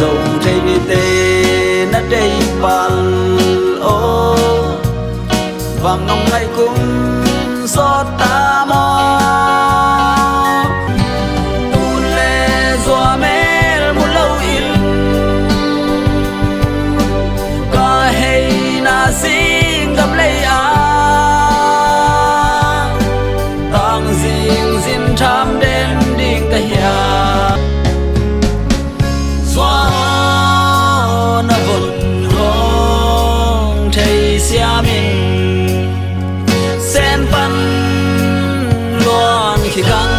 dầu thấy đi tê nát đây bàn ô vàng ngông ngày cũng xót ta mò tuôn lệ doa mê một lâu in cả hay na xin gặp lấy tang riêng xin tham đến điên ta hiền xóa na vun hong thấy xia mình sen pan loan khi căng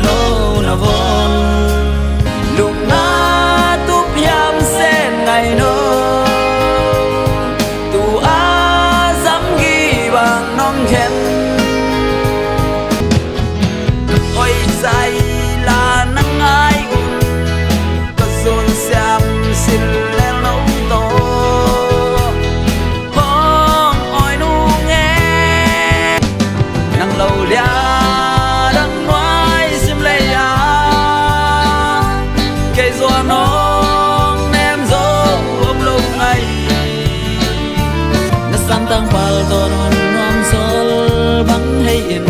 lâu na vun lúc na túp yam sen ngày nô tu a dám ghi bằng non khen ôi dài là nắng ai có dồn xem xin lên lâu to hong ôi nu nghe nắng lâu lia đang nói sim lấy cây gió non em gió ôm lâu ngày nó sang tăng vào to non non sol bắn hay in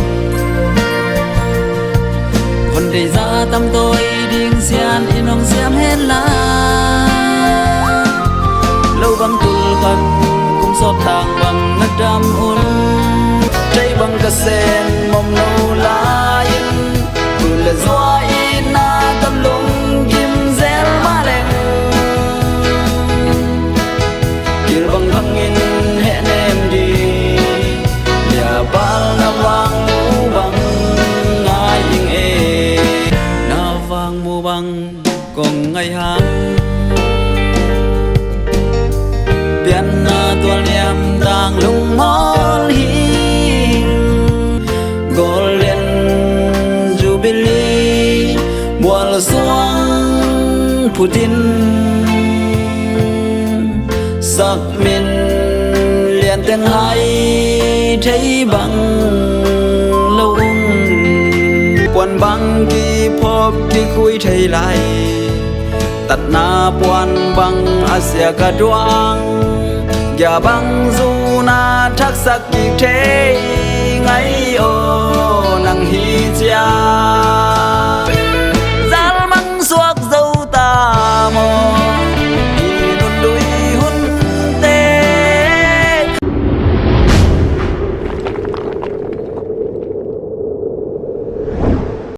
vấn đề ra tâm tôi điên xian in ông xem hết lá lâu băng tu khăn cũng xót tàng bằng ngất đam ôn đây bằng cả sen mong lâu lá in từ là gió in na tâm lung kim zel ma lên kia bằng khăng in hẹn em đi nhà ba na vang mu bằng ai in e na vang mu bằng còn ngày hàng biển na tua liam đang lung mol hi golden jubilee mùa xuân Putin sắc min liền tiếng hay thấy bằng lâu quan băng kỳ pop đi khui thấy lại tắt na quan băng Asia cả đoang ya băng du na thắc sắc kỳ thế ngay ô